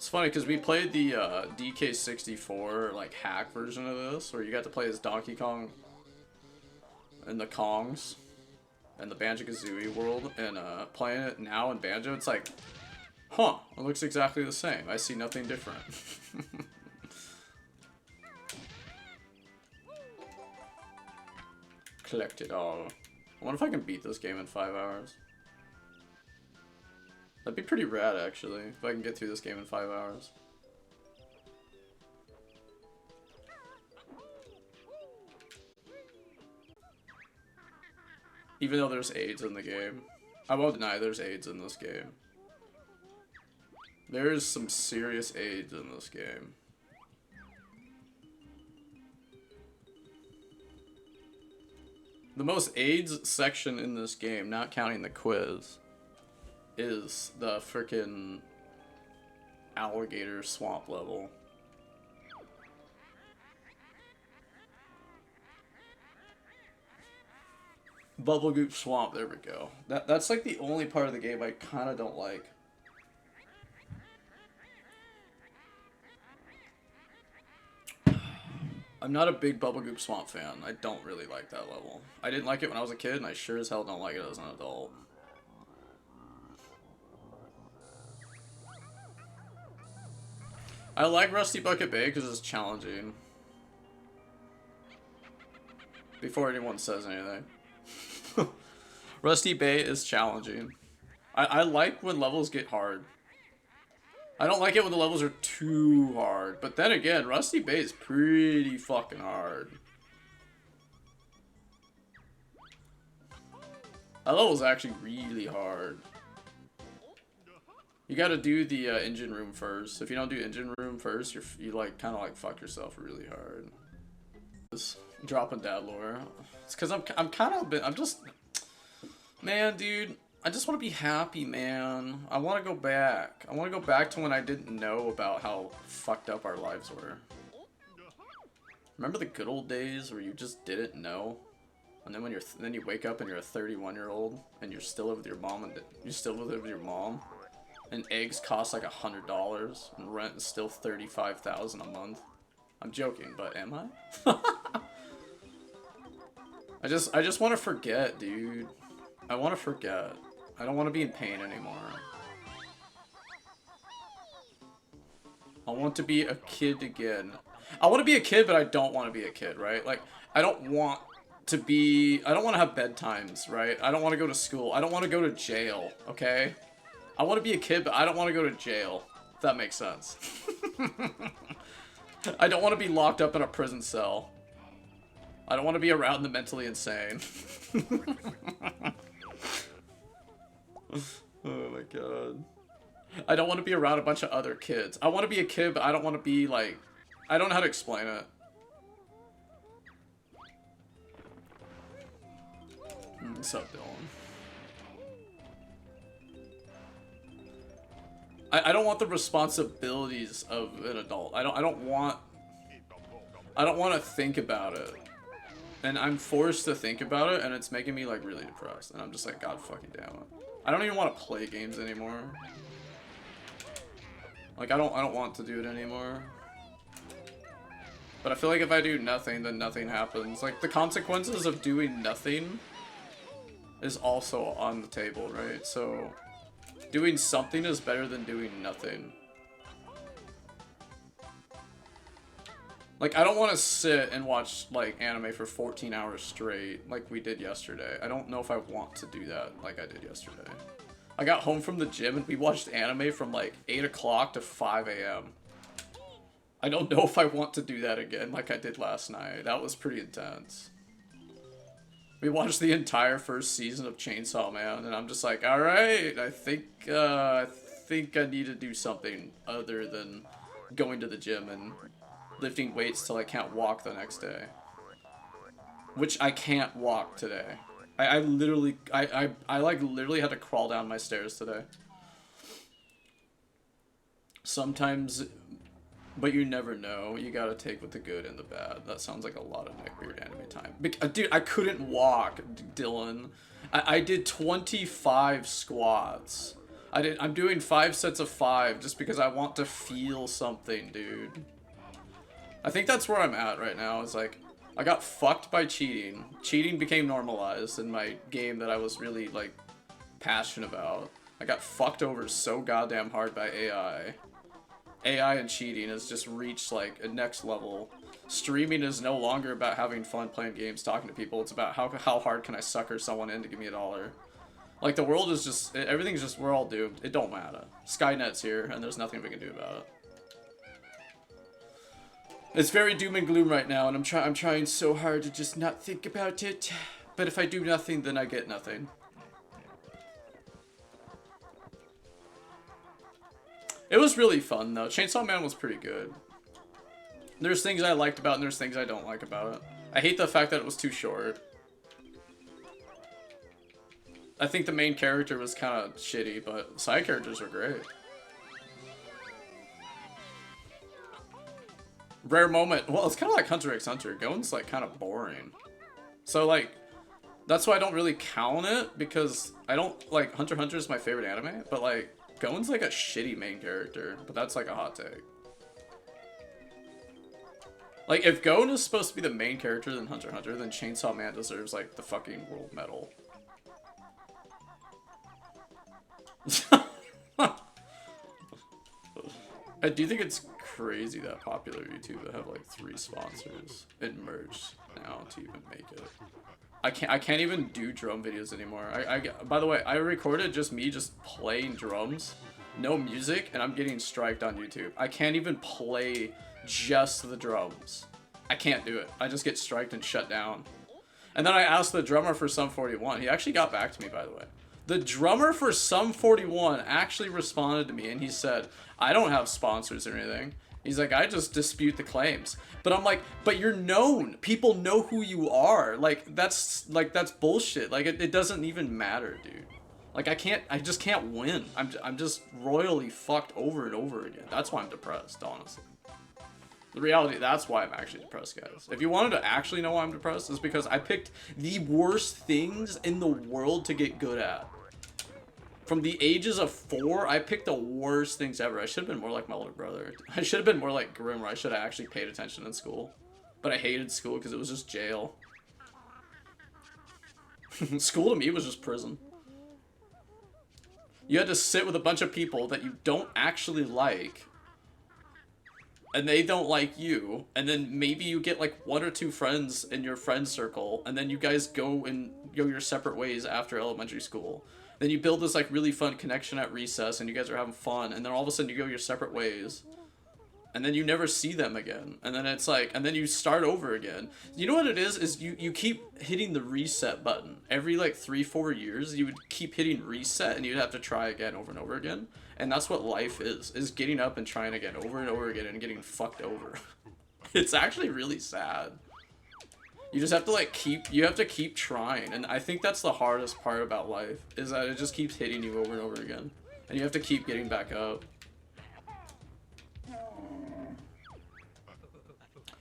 It's funny because we played the DK64 like hack version of this, where you got to play as Donkey Kong and the Kongs and the Banjo Kazooie world, and playing it now in Banjo, it's like, huh, it looks exactly the same. I see nothing different. Collect it all. I wonder if I can beat this game in 5 hours. That'd be pretty rad, actually, if I can get through this game in 5 hours. Even though there's AIDS in the game. I won't deny there's AIDS in this game. There is some serious AIDS in this game. The most AIDS section in this game, not counting the quiz, is the frickin' alligator swamp level. Bubble Goop Swamp, there we go. That's like the only part of the game I kinda don't like. I'm not a big Bubble Goop Swamp fan. I don't really like that level. I didn't like it when I was a kid, and I sure as hell don't like it as an adult. I like Rusty Bucket Bay because it's challenging. Before anyone says anything. Rusty Bay is challenging. I like when levels get hard. I don't like it when the levels are too hard. But then again, Rusty Bay is pretty fucking hard. That level's actually really hard. You gotta do the engine room first. If you don't do engine room first, you like kind of like fuck yourself really hard. Just dropping dad lore. It's because I'm kind of I'm just, man, dude. I just want to be happy, man. I want to go back. I want to go back to when I didn't know about how fucked up our lives were. Remember the good old days where you just didn't know, and then when then you wake up and you're a 31-year-old and you're still live with your mom and you still live with your mom, and eggs cost like $100 and rent is still $35,000 a month. I'm joking, but am I? I just want to forget, dude. I want to forget. I don't want to be in pain anymore. I want to be a kid again. I want to be a kid, but I don't want to be a kid, right? Like, I don't want to have bedtimes, right? I don't want to go to school. I don't want to go to jail, okay? I want to be a kid, but I don't want to go to jail. If that makes sense. I don't want to be locked up in a prison cell. I don't want to be around the mentally insane. Oh my god. I don't want to be around a bunch of other kids. I want to be a kid, but I don't want to be like... I don't know how to explain it. What's up, Dylan? I don't want the responsibilities of an adult. I don't want to think about it. And I'm forced to think about it, and it's making me like really depressed. And I'm just like, God fucking damn it. I don't even want to play games anymore. Like I don't want to do it anymore. But I feel like if I do nothing, then nothing happens. Like the consequences of doing nothing is also on the table, right? So doing something is better than doing nothing. Like, I don't want to sit and watch, like, anime for 14 hours straight, like we did yesterday. I don't know if I want to do that like I did yesterday. I got home from the gym and we watched anime from, like, 8 o'clock to 5 a.m. I don't know if I want to do that again like I did last night. That was pretty intense. We watched the entire first season of Chainsaw Man, and I'm just like, alright, I think I need to do something other than going to the gym and lifting weights till I can't walk the next day. Which I can't walk today. I literally had to crawl down my stairs today. Sometimes, but you never know. You gotta take with the good and the bad. That sounds like a lot of neckbeard anime time. Dude, I couldn't walk, Dylan. I did 25 squats I'm doing 5 sets of 5 just because I want to feel something, dude. I think that's where I'm at right now. Is like, I got fucked by cheating. Cheating became normalized in my game that I was really, like, passionate about. I got fucked over so goddamn hard by AI. AI and cheating has just reached, like, a next level. Streaming is no longer about having fun playing games, talking to people. It's about how hard can I sucker someone in to give me $1. Like, the world is just, everything's just, we're all doomed. It don't matter. Skynet's here, and there's nothing we can do about it. It's very doom and gloom right now, and I'm trying so hard to just not think about it. But if I do nothing, then I get nothing. It was really fun, though. Chainsaw Man was pretty good. There's things I liked about it, and there's things I don't like about it. I hate the fact that it was too short. I think the main character was kind of shitty, but side characters were great. Rare moment. Well, it's kind of like Hunter x Hunter. Gon's like kind of boring. So like, that's why I don't really count it, because I don't like Hunter x Hunter is my favorite anime, but like Gon's like a shitty main character. But that's like a hot take. Like, if Gon is supposed to be the main character in Hunter x Hunter, then Chainsaw Man deserves like the fucking world medal. I do think it's crazy that popular YouTube have like 3 sponsors and merch now to even make it. I can't even do drum videos anymore. By the way, I recorded just me just playing drums, no music, and I'm getting striked on YouTube. I can't even play just the drums. I can't do it. I just get striked and shut down. And then I asked the drummer for Sum 41. He actually got back to me, by the way. The drummer for Sum 41 actually responded to me, and he said, I don't have sponsors or anything. He's like, I just dispute the claims. But I'm like, but you're known. People know who you are. Like, that's bullshit. Like, it doesn't even matter, dude. Like, I just can't win. I'm just royally fucked over and over again. That's why I'm depressed, honestly. The reality, that's why I'm actually depressed, guys. If you wanted to actually know why I'm depressed, it's because I picked the worst things in the world to get good at. From the ages of 4, I picked the worst things ever. I should have been more like my older brother. I should have been more like Grim, where I should have actually paid attention in school. But I hated school because it was just jail. School to me was just prison. You had to sit with a bunch of people that you don't actually like, and they don't like you, and then maybe you get like 1 or 2 friends in your friend circle, and then you guys go your separate ways after elementary school. Then you build this like really fun connection at recess, and you guys are having fun, and then all of a sudden you go your separate ways, and then you never see them again, and then it's like, and then you start over again. You know what it is you keep hitting the reset button. Every like 3-4 years, you would keep hitting reset, and you'd have to try again over and over again. And that's what life is getting up and trying again over and over again and getting fucked over. It's actually really sad. You just have to like keep trying, and I think that's the hardest part about life, is that it just keeps hitting you over and over again, and you have to keep getting back up.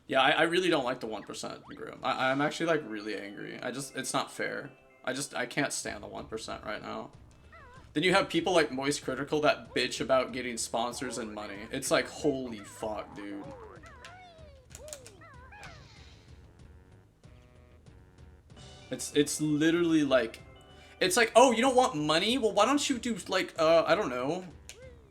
Yeah, I really don't like the 1%, Grim. I'm actually like really angry. It's not fair. I can't stand the 1% right now. Then you have people like Moist Critical that bitch about getting sponsors and money. It's like, holy fuck, dude. It's literally like, it's like, oh, you don't want money? Well, why don't you do like, I don't know.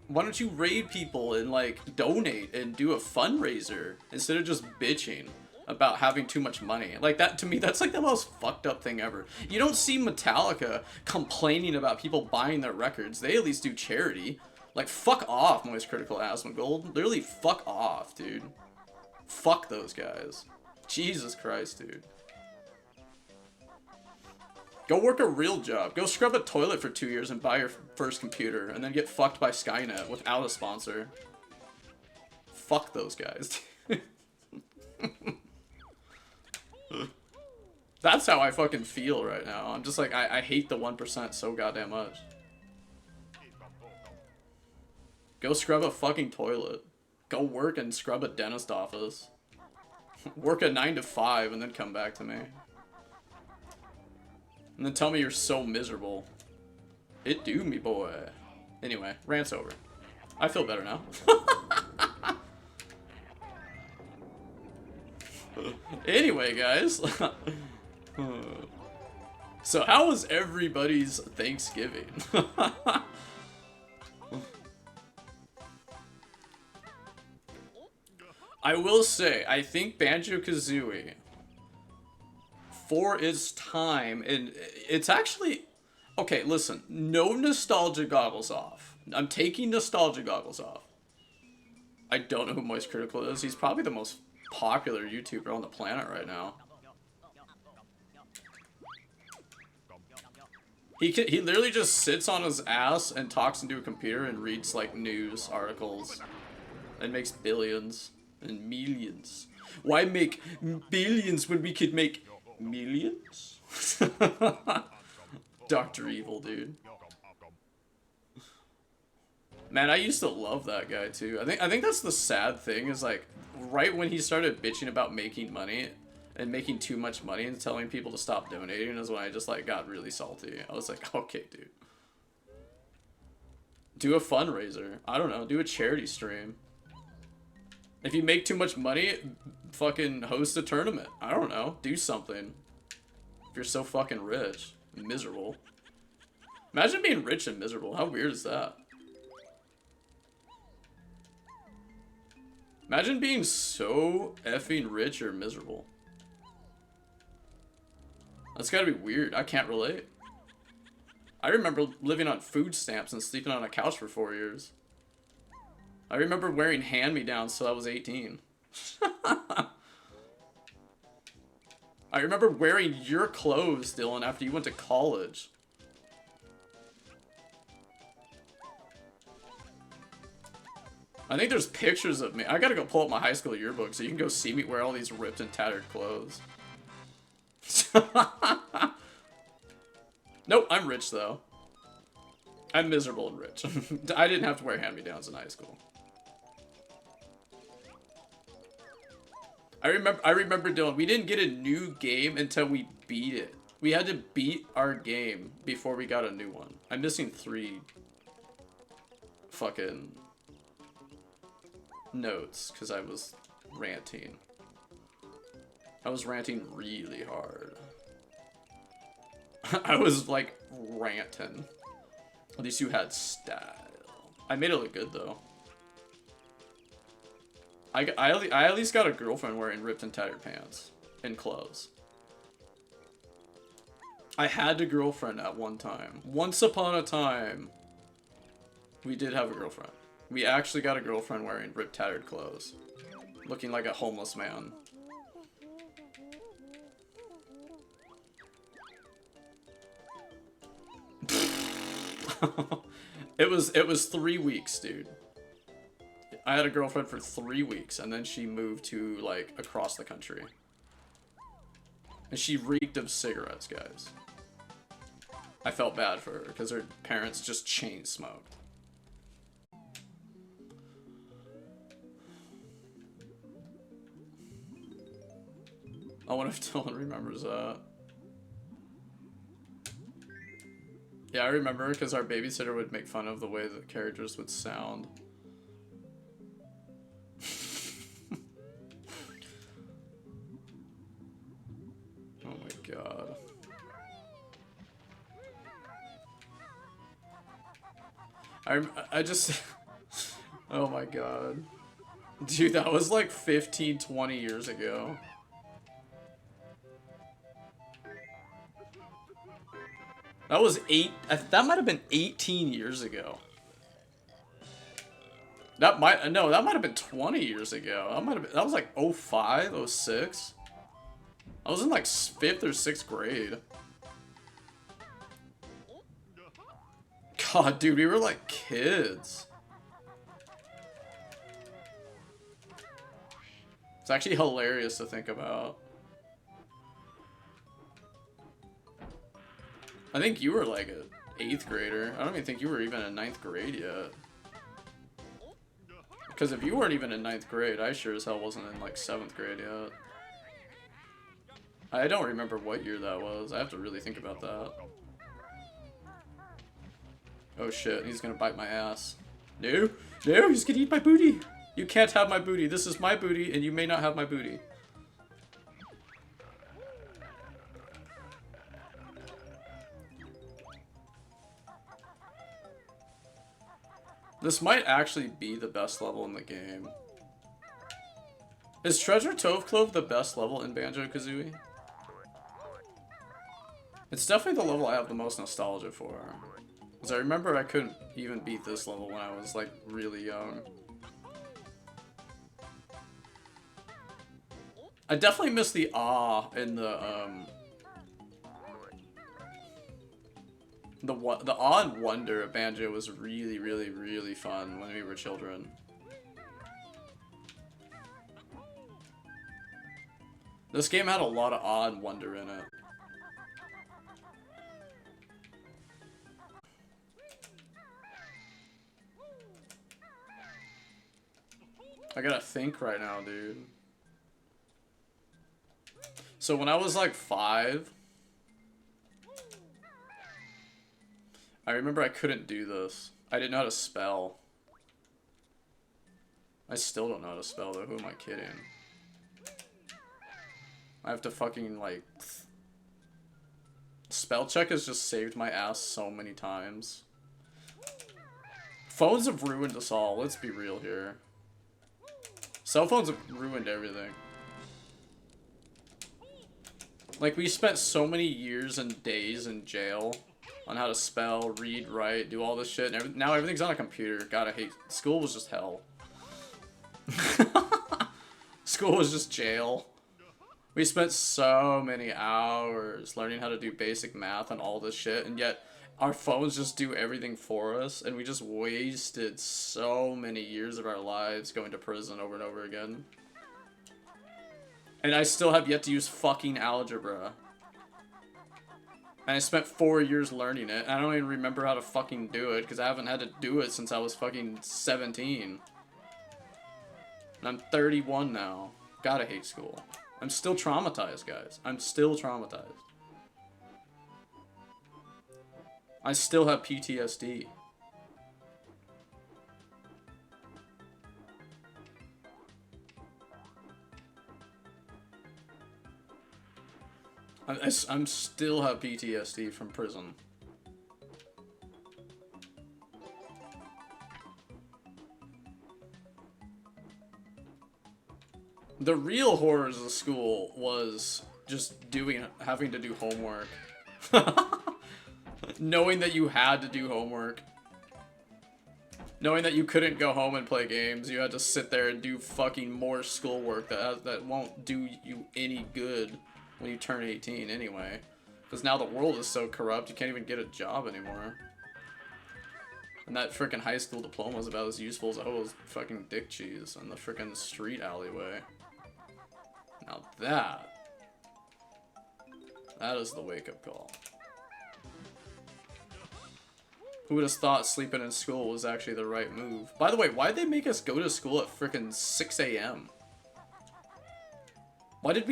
Why don't you raid people and like donate and do a fundraiser instead of just bitching about having too much money? Like, that, to me, that's like the most fucked up thing ever. You don't see Metallica complaining about people buying their records. They at least do charity. Like, fuck off, Moist Critical Asmongold. Literally, fuck off, dude. Fuck those guys. Jesus Christ, dude. Go work a real job. Go scrub a toilet for 2 years and buy your first computer, and then get fucked by Skynet without a sponsor. Fuck those guys. That's how I fucking feel right now. I'm just like, I hate the 1% so goddamn much. Go scrub a fucking toilet. Go work and scrub a dentist office. Work a 9 to 5 and then come back to me. And then tell me you're so miserable. It do, me boy. Anyway, rant's over. I feel better now. Anyway, guys. So how was everybody's Thanksgiving? I will say, I think Banjo-Kazooie, for its time, and it's actually... Okay, listen, no nostalgia goggles off. I'm taking nostalgia goggles off. I don't know who Moist Critical is. He's probably the most popular YouTuber on the planet right now. He literally just sits on his ass and talks into a computer and reads, like, news articles. And makes billions and millions. Why make billions when we could make millions? Dr. Evil, dude. Man, I used to love that guy too. I think that's the sad thing is like right when he started bitching about making money and making too much money and telling people to stop donating is when I just like got really salty. I was like, okay, dude. Do a fundraiser. I don't know, do a charity stream. If you make too much money, fucking host a tournament. I don't know, do something. If you're so fucking rich. Miserable. Imagine being rich and miserable. How weird is that? Imagine being so effing rich or miserable. That's gotta be weird. I can't relate. I remember living on food stamps and sleeping on a couch for 4 years. I remember wearing hand-me-downs till I was 18. I remember wearing your clothes, Dylan, after you went to college. I think there's pictures of me. I gotta go pull up my high school yearbook so you can go see me wear all these ripped and tattered clothes. Nope, I'm rich though. I'm miserable and rich. I didn't have to wear hand-me-downs in high school. I remember, Dylan, we didn't get a new game until we beat it. We had to beat our game before we got a new one. I'm missing 3 fucking notes because I was ranting. I was ranting really hard. I was like ranting. At least you had style. I made it look good though. I at least got a girlfriend wearing ripped and tattered pants and clothes. I had a girlfriend at one time. Once upon a time, we did have a girlfriend. We actually got a girlfriend wearing ripped, tattered clothes. Looking like a homeless man. It was 3 weeks, dude. I had a girlfriend for 3 weeks, and then she moved to, like, across the country. And she reeked of cigarettes, guys. I felt bad for her, because her parents just chain smoked. I wonder if Dylan remembers that. Yeah, I remember, because our babysitter would make fun of the way the characters would sound. Oh my god. I just... Oh my god. Dude, that was like 15, 20 years ago. That was that might have been 18 years ago. That might have been 20 years ago. That was like 05, 06. I was in like 5th or 6th grade. God, dude, we were like kids. It's actually hilarious to think about. I think you were like an 8th grader. I don't even think you were even in 9th grade yet. Because if you weren't even in 9th grade, I sure as hell wasn't in like 7th grade yet. I don't remember what year that was. I have to really think about that. Oh shit, he's gonna bite my ass. No, no, he's gonna eat my booty. You can't have my booty. This is my booty, and you may not have my booty. This might actually be the best level in the game. Is Treasure Trove Clove the best level in Banjo Kazooie? It's definitely the level I have the most nostalgia for. Because I remember I couldn't even beat this level when I was, like, really young. I definitely miss the awe in the awe and wonder of Banjo was really, really, really fun when we were children. This game had a lot of awe and wonder in it. I gotta think right now, dude. So when I was like 5, I remember I couldn't do this. I didn't know how to spell. I still don't know how to spell though, who am I kidding? I have to fucking like... Spell check has just saved my ass so many times. Phones have ruined us all, let's be real here. Cell phones have ruined everything. Like, we spent so many years and days in jail on how to spell, read, write, do all this shit, and now everything's on a computer. God, I hate... School was just hell. School was just jail. We spent so many hours learning how to do basic math and all this shit, and yet our phones just do everything for us, and we just wasted so many years of our lives going to prison over and over again. And I still have yet to use fucking algebra. And I spent 4 years learning it, and I don't even remember how to fucking do it, because I haven't had to do it since I was fucking 17. And I'm 31 now. Gotta hate school. I'm still traumatized, guys. I'm still traumatized. I still have PTSD. I'm still have PTSD from prison. The real horrors of school was just having to do homework. Knowing that you had to do homework. Knowing that you couldn't go home and play games. You had to sit there and do fucking more schoolwork that won't do you any good when you turn 18 anyway. Because now the world is so corrupt, you can't even get a job anymore. And that frickin' high school diploma is about as useful as O's fucking dick cheese in the frickin' street alleyway. Now that is the wake-up call. Who would have thought sleeping in school was actually the right move? By the way, why'd they make us go to school at frickin' 6 a.m.? Why did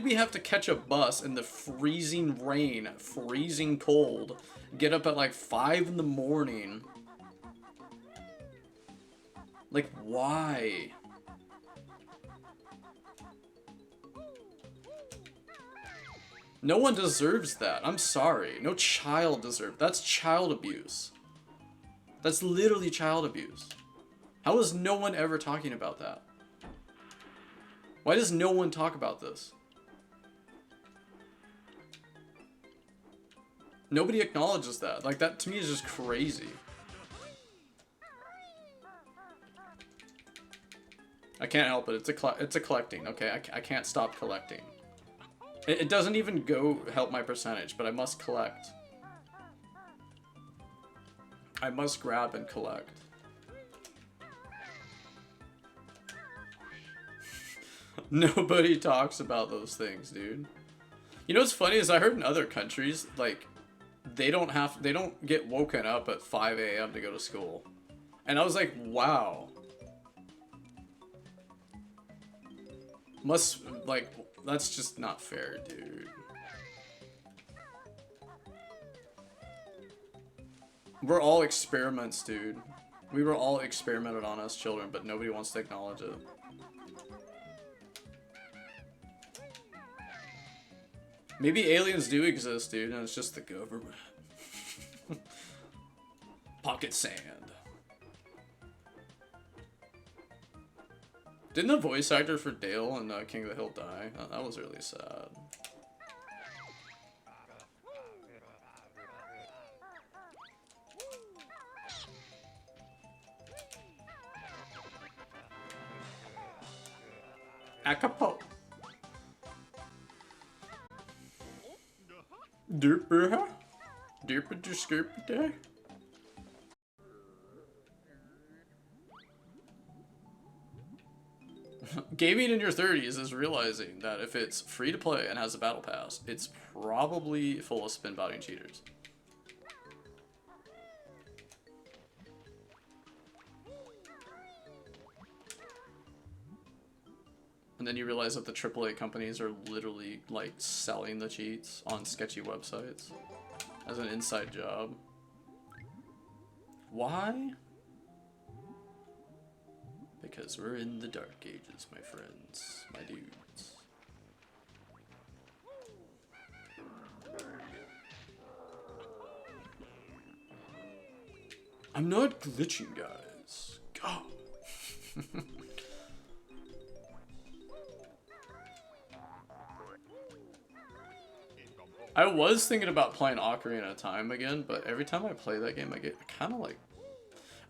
we have to catch a bus in the freezing rain, freezing cold, get up at like 5 in the morning? Like, why? No one deserves that. I'm sorry. No child deserves. That's child abuse. That's literally child abuse. How is no one ever talking about that? Why does no one talk about this? Nobody acknowledges that. Like, that to me is just crazy. I can't help it. It's a collecting. Okay, I can't stop collecting. It doesn't even go help my percentage, but I must collect. I must grab and collect. Nobody talks about those things, dude. You know what's funny is I heard in other countries, like, they don't get woken up at 5 a.m. to go to school. And I was like, wow. That's just not fair, dude. We're all experiments, dude. We were all experimented on as children, but nobody wants to acknowledge it. Maybe aliens do exist, dude, and it's just the government. Pocket sand. Didn't the voice actor for Dale in King of the Hill die? That was really sad. Acapulco. Derper, derper, derper. Gaming in your 30s is realizing that if it's free to play and has a battle pass, it's probably full of spin botting cheaters. And then you realize that the AAA companies are literally like selling the cheats on sketchy websites as an inside job. Why? Because we're in the dark ages, my friends, my dudes. I'm not glitching, guys. God. I was thinking about playing Ocarina of Time again, but every time I play that game, I get kind of like...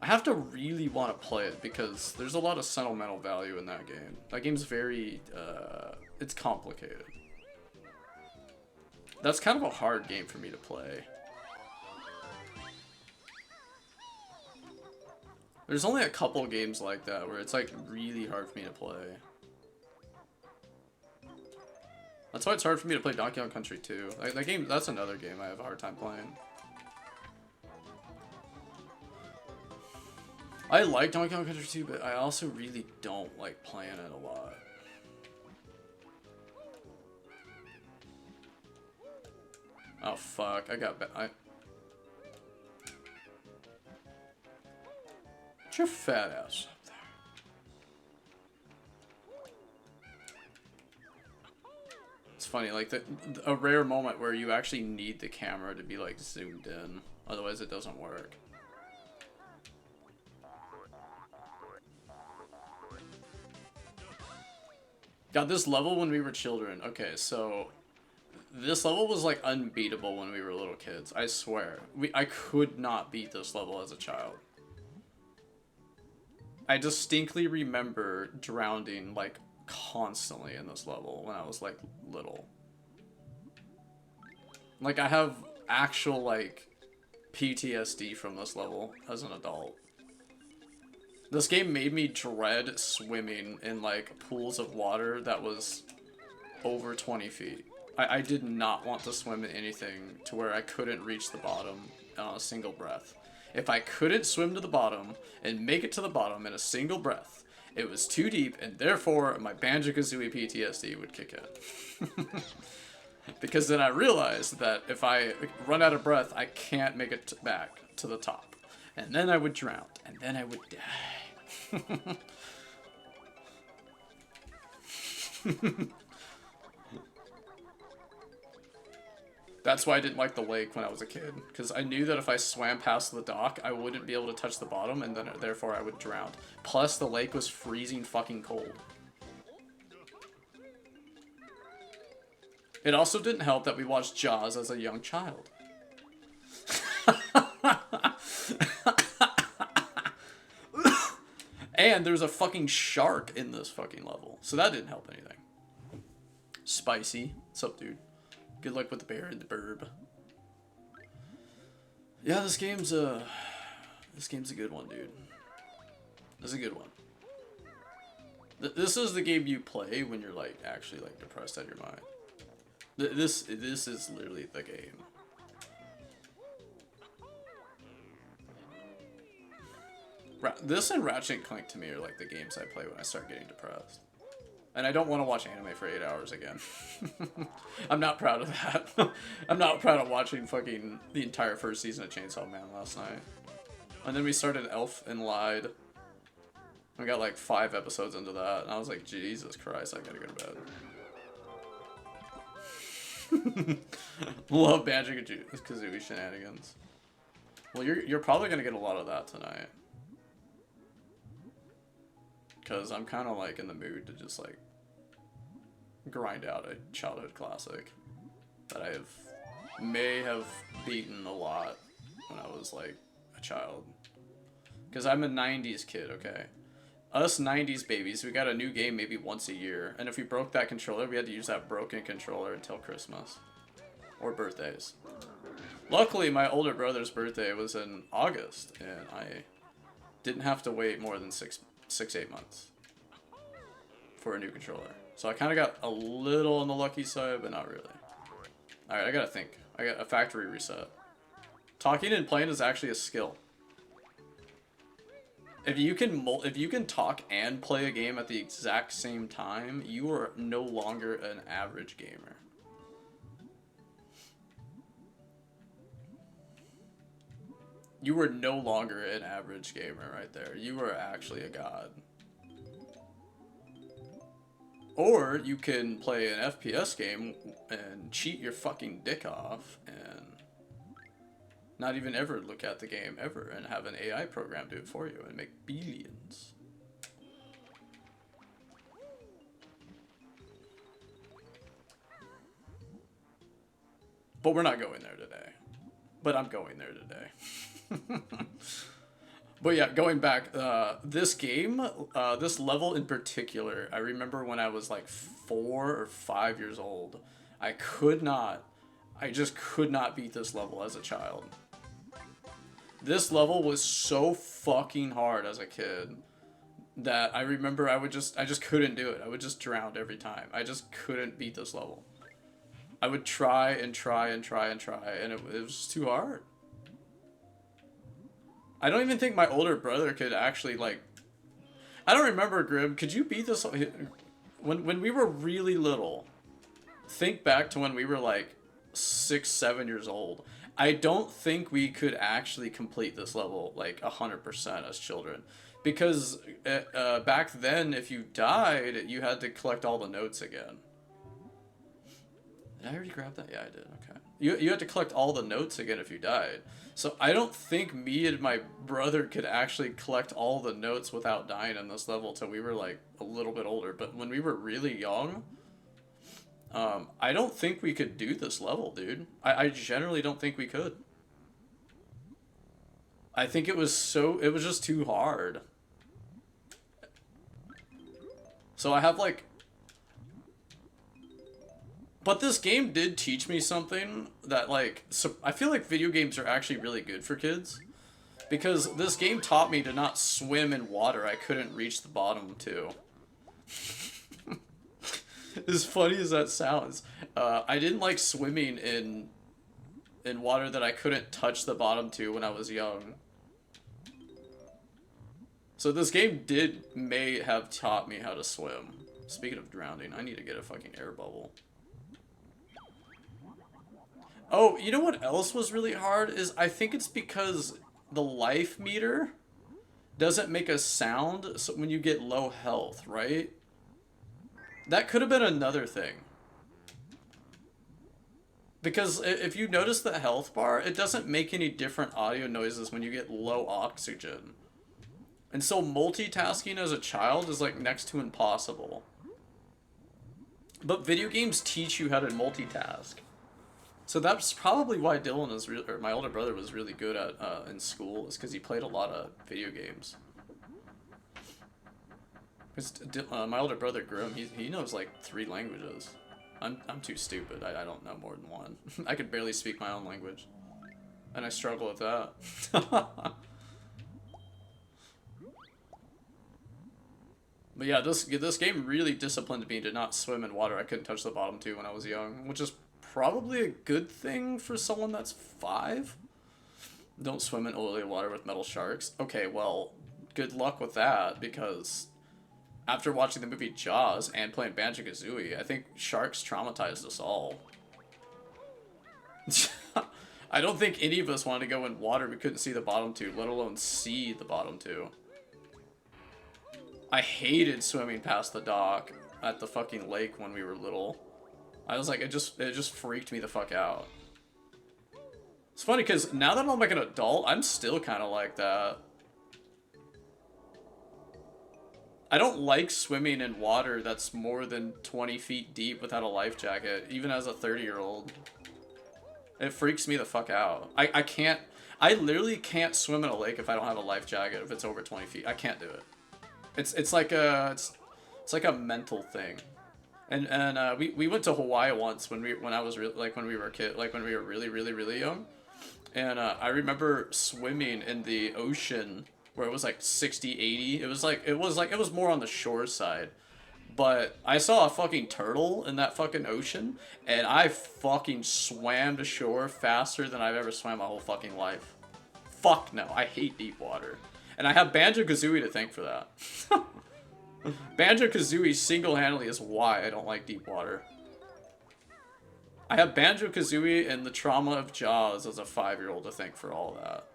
I have to really want to play it because there's a lot of sentimental value in that game. That game's very... it's complicated. That's kind of a hard game for me to play. There's only a couple games like that where it's like really hard for me to play. That's why it's hard for me to play Donkey Kong Country 2. Like, that game, that's another game I have a hard time playing. I like Donkey Kong Country 2, but I also really don't like playing it a lot. Oh fuck, I got Get your fat ass up there. It's funny, like a rare moment where you actually need the camera to be like zoomed in, otherwise it doesn't work. God, this level when we were children. Okay, so this level was like unbeatable when we were little kids. I swear, I could not beat this level as a child. I distinctly remember drowning like constantly in this level when I was like little. Like I have actual like PTSD from this level as an adult. This game made me dread swimming in like pools of water that was over 20 feet. I did not want to swim in anything to where I couldn't reach the bottom on a single breath. If I couldn't swim to the bottom and make it to the bottom in a single breath, it was too deep, and therefore my Banjo Kazooie PTSD would kick in. Because then I realized that if I run out of breath, I can't make it back to the top. And then I would drown, and then I would die. That's why I didn't like the lake when I was a kid, because I knew that if I swam past the dock, I wouldn't be able to touch the bottom, and then therefore I would drown. Plus, the lake was freezing fucking cold. It also didn't help that we watched Jaws as a young child. And there's a fucking shark in this fucking level, so that didn't help anything. Spicy. What's up, dude? Good luck with the bear and the burb. Yeah, this game's a good one, dude. This is a good one. This is the game you play when you're like actually like depressed out of your mind. This is literally the game. This and Ratchet and Clank to me are like the games I play when I start getting depressed. And I don't want to watch anime for 8 hours again. I'm not proud of that. I'm not proud of watching fucking the entire first season of Chainsaw Man last night. And then we started Elf and Lied. We got like 5 episodes into that, and I was like, Jesus Christ, I gotta go to bed. Love Banjo Kazooie shenanigans. Well, you're probably gonna get a lot of that tonight. Because I'm kind of like in the mood to just like grind out a childhood classic that may have beaten a lot when I was like a child. Because I'm a 90s kid, okay? Us 90s babies, we got a new game maybe once a year. And if we broke that controller, we had to use that broken controller until Christmas. Or birthdays. Luckily, my older brother's birthday was in August. And I didn't have to wait more than 8 months for a new controller. So I kind of got a little on the lucky side, but not really. Alright, I gotta think. I got a factory reset. Talking and playing is actually a skill. If you can talk and play a game at the exact same time, you are no longer an average gamer. You are no longer an average gamer right there. You are actually a god. Or you can play an FPS game and cheat your fucking dick off and not even ever look at the game ever and have an AI program do it for you and make billions. But we're not going there today. But I'm going there today. But yeah, going back, this game, this level in particular, I remember when I was like 4 or 5 years old, I just could not beat this level as a child. This level was so fucking hard as a kid that I remember I just couldn't do it. I would just drown every time. I just couldn't beat this level. I would try and try and try and try, and it was too hard. I don't even think my older brother could actually, like... I don't remember, Grim. Could you beat this... When we were really little, think back to when we were, like, 6, 7 years old. I don't think we could actually complete this level, like, 100% as children. Because back then, if you died, you had to collect all the notes again. Did I already grab that? Yeah, I did. Okay. You had to collect all the notes again if you died. So I don't think me and my brother could actually collect all the notes without dying in this level till we were like a little bit older. But when we were really young, I don't think we could do this level, dude. I generally don't think we could. I think it was just too hard. So I have like... But this game did teach me something that, like, so I feel like video games are actually really good for kids. Because this game taught me to not swim in water I couldn't reach the bottom to. As funny as that sounds, I didn't like swimming in water that I couldn't touch the bottom to when I was young. So this game may have taught me how to swim. Speaking of drowning, I need to get a fucking air bubble. Oh, you know what else was really hard is I think it's because the life meter doesn't make a sound so when you get low health, right? That could have been another thing. Because if you notice the health bar, it doesn't make any different audio noises when you get low oxygen. And so multitasking as a child is like next to impossible. But video games teach you how to multitask. So that's probably why Dylan or my older brother was really good at in school, is because he played a lot of video games. Because my older brother Grim, he knows like 3 languages. I'm too stupid. I don't know more than one. I could barely speak my own language, and I struggle with that. But yeah, this game really disciplined me to not swim in water I couldn't touch the bottom to when I was young, which is probably a good thing for someone that's 5. Don't swim in oily water with metal sharks. Okay, well, good luck with that, because After watching the movie Jaws and playing Banjo Kazooie, I think sharks traumatized us all. I don't think any of us wanted to go in water we couldn't see the bottom to, let alone see the bottom to. I hated swimming past the dock at the fucking lake when we were little. I was like, it just freaked me the fuck out. It's funny because now that I'm like an adult, I'm still kind of like that. I don't like swimming in water that's more than 20 feet deep without a life jacket, even as a 30-year-old. It freaks me the fuck out. I literally can't swim in a lake if I don't have a life jacket if it's over 20 feet. I can't do it. It's like a mental thing. And we went to Hawaii once when we were a kid, like when we were really young. And I remember swimming in the ocean where it was like 60, 80. It was more on the shore side. But I saw a fucking turtle in that fucking ocean, and I fucking swam to shore faster than I've ever swam my whole fucking life. Fuck no, I hate deep water. And I have Banjo Kazooie to thank for that. Banjo Kazooie single-handedly is why I don't like deep water. I have Banjo Kazooie and the trauma of Jaws as a 5-year-old to thank for all that.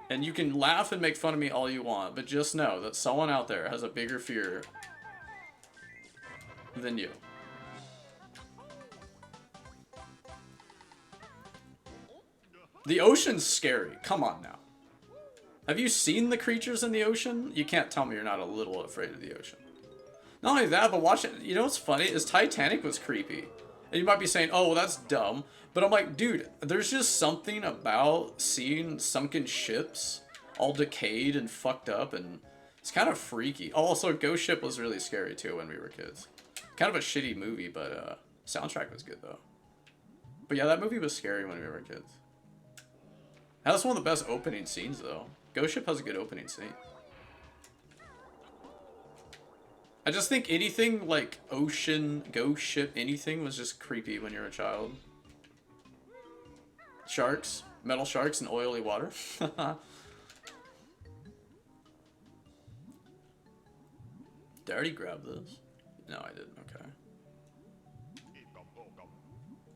And you can laugh and make fun of me all you want, but just know that someone out there has a bigger fear than you. The ocean's scary. Come on now. Have you seen the creatures in the ocean? You can't tell me you're not a little afraid of the ocean. Not only that, but watch it. You know what's funny is Titanic was creepy. And you might be saying, oh, well, that's dumb. But I'm like, dude, there's just something about seeing sunken ships all decayed and fucked up, and it's kind of freaky. Also, Ghost Ship was really scary too when we were kids. Kind of a shitty movie, but soundtrack was good though. But yeah, that movie was scary when we were kids. That was one of the best opening scenes though. Ghost Ship has a good opening scene. I just think anything like ocean, ghost ship, anything was just creepy when you're a child. Sharks, metal sharks, and oily water. Did I already grab this? No, I didn't. Okay.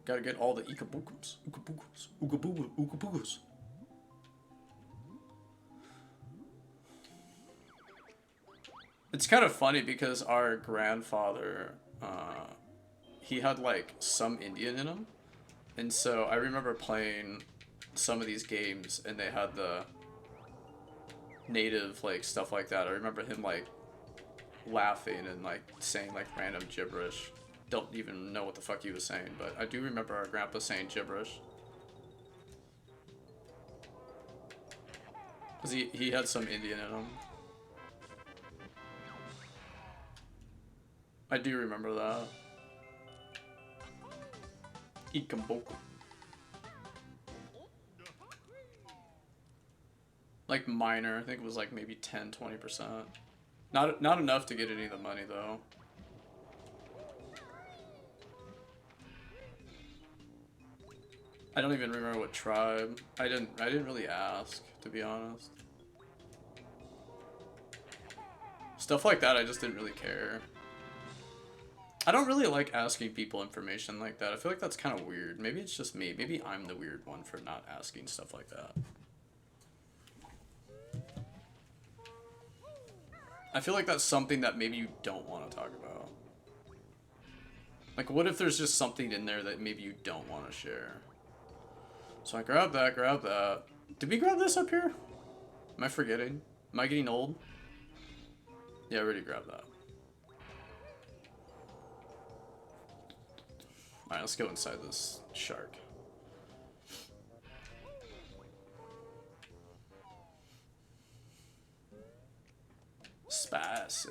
Gotta get all the ikabookums. Ukaboogas. It's kind of funny because our grandfather, he had like some Indian in him. And so I remember playing some of these games and they had the native like stuff like that. I remember him like laughing and like saying like random gibberish. Don't even know what the fuck he was saying, but I do remember our grandpa saying gibberish. Cause he had some Indian in him. I do remember that. Ikamboku. Like minor, I think it was like maybe 10-20%. Not enough to get any of the money though. I don't even remember what tribe. I didn't really ask, to be honest. Stuff like that I just didn't really care. I don't really like asking people information like that. I feel like that's kind of weird. Maybe it's just me. Maybe I'm the weird one for not asking stuff like that. I feel like that's something that maybe you don't want to talk about. Like, what if there's just something in there that maybe you don't want to share? So I grab that. Did we grab this up here? Am I forgetting? Am I getting old? Yeah, I already grabbed that. Alright, let's go inside this shark. Spicy.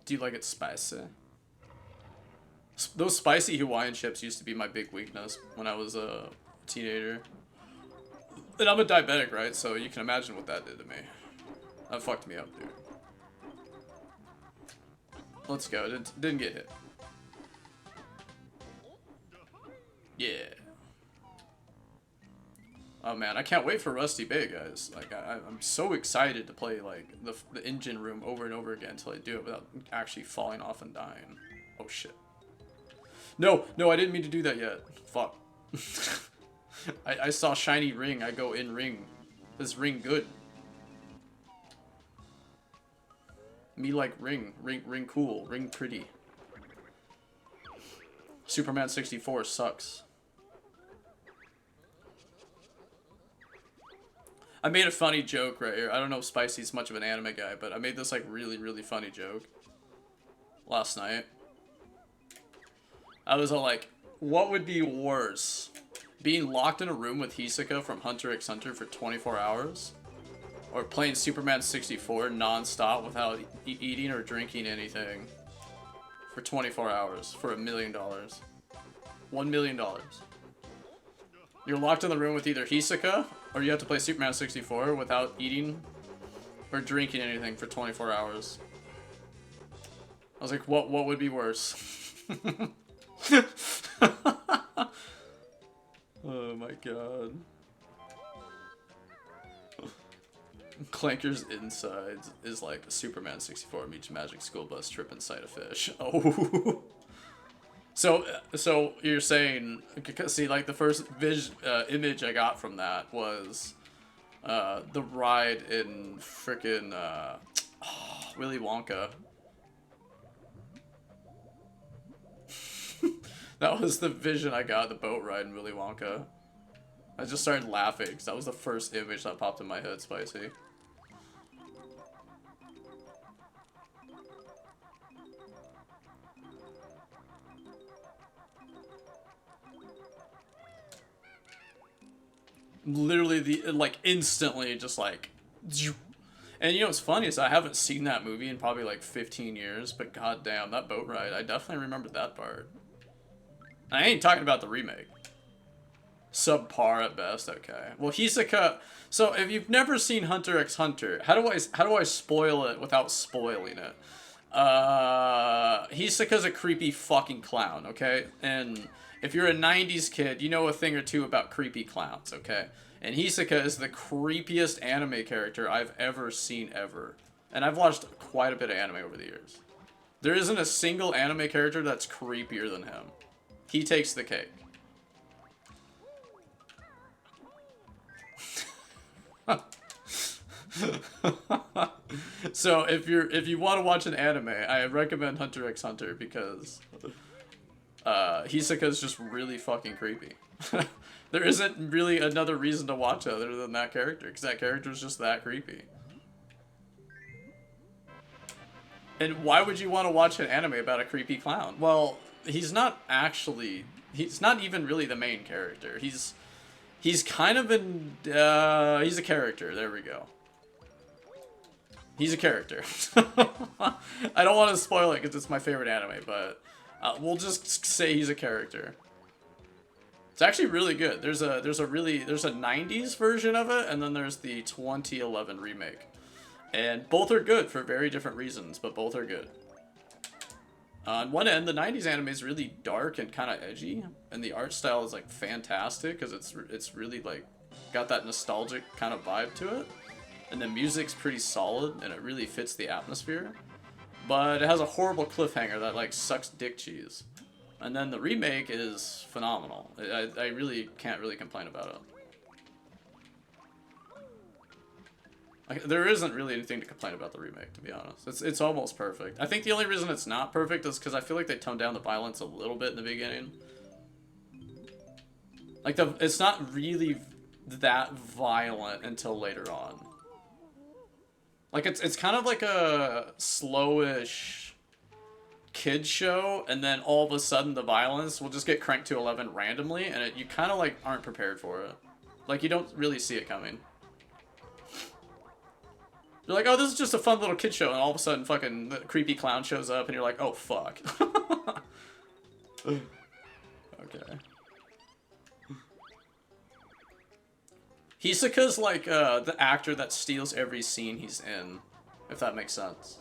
Do you like it spicy? Those spicy Hawaiian chips used to be my big weakness when I was a teenager. And I'm a diabetic, right? So you can imagine what that did to me. That fucked me up, dude. Let's go. Didn't get hit. Yeah. Oh man, I can't wait for Rusty Bay, guys. Like, I'm so excited to play, like, the engine room over and over again until I do it without actually falling off and dying. Oh shit. No, no, I didn't mean to do that yet. Fuck. I saw shiny ring, I go in ring. This ring good. Me like ring cool, ring pretty. Superman 64 sucks. I made a funny joke right here. I don't know if Spicy's much of an anime guy, but I made this like really funny joke last night. I was all like, what would be worse? Being locked in a room with Hisoka from Hunter x Hunter for 24 hours? Or playing Superman 64 non-stop without eating or drinking anything for 24 hours for $1 million. $1 million. You're locked in the room with either Hisoka, or you have to play Superman 64 without eating or drinking anything for 24 hours. I was like, what would be worse? Oh my god. Clanker's insides is like Superman 64 meets Magic School Bus trip inside a fish. Oh. So you're saying, see, like the first image I got from that was the ride in frickin' Willy Wonka. That was the vision I got, the boat ride in Willy Wonka. I just started laughing because that was the first image that popped in my head, Spicy. Literally, like, instantly, just like... And you know what's funny is I haven't seen that movie in probably like 15 years, but goddamn, that boat ride, I definitely remembered that part. I ain't talking about the remake. Subpar at best, okay. Well, Hisoka... So, if you've never seen Hunter x Hunter, how do I spoil it without spoiling it? Hisoka's a creepy fucking clown, okay? And if you're a 90s kid, you know a thing or two about creepy clowns, okay? And Hisoka is the creepiest anime character I've ever seen ever. And I've watched quite a bit of anime over the years. There isn't a single anime character that's creepier than him. He takes the cake. So if you want to watch an anime, I recommend Hunter x Hunter because Hisoka's just really fucking creepy. There isn't really another reason to watch it other than that character, because that character is just that creepy. And why would you want to watch an anime about a creepy clown? Well, he's not even really the main character. He's kind of he's a character. There we go. He's a character. I don't want to spoil it because it's my favorite anime, but we'll just say he's a character. It's actually really good. There's a 90s version of it, and then there's the 2011 remake. And both are good for very different reasons, but both are good. On one end, the 90s anime is really dark and kind of edgy, and the art style is like fantastic because it's really like got that nostalgic kind of vibe to it. And the music's pretty solid, and it really fits the atmosphere. But it has a horrible cliffhanger that like sucks dick cheese. And then the remake is phenomenal. I really can't really complain about it. Like, there isn't really anything to complain about the remake, to be honest. It's almost perfect. I think the only reason it's not perfect is because I feel like they toned down the violence a little bit in the beginning. Like, it's not really that violent until later on. Like, it's kind of like a slowish kids show, and then all of a sudden the violence will just get cranked to 11 randomly, and you kind of, like, aren't prepared for it. Like, you don't really see it coming. You're like, oh, this is just a fun little kid show, and all of a sudden fucking the creepy clown shows up, and you're like, oh, fuck. Okay. Hisoka's like the actor that steals every scene he's in, if that makes sense.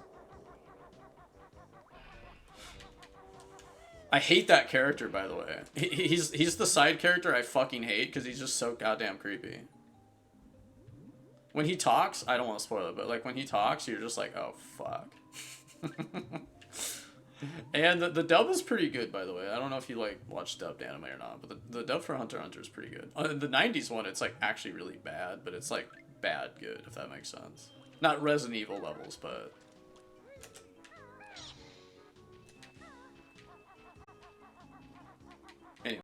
I hate that character, by the way. He's the side character I fucking hate, because he's just so goddamn creepy. When he talks, I don't want to spoil it, but like when he talks, you're just like, oh fuck. And the dub is pretty good, by the way. I don't know if you like watch dubbed anime or not, but the dub for Hunter x Hunter is pretty good. The '90s one, it's like actually really bad, but it's like bad good, if that makes sense. Not Resident Evil levels, but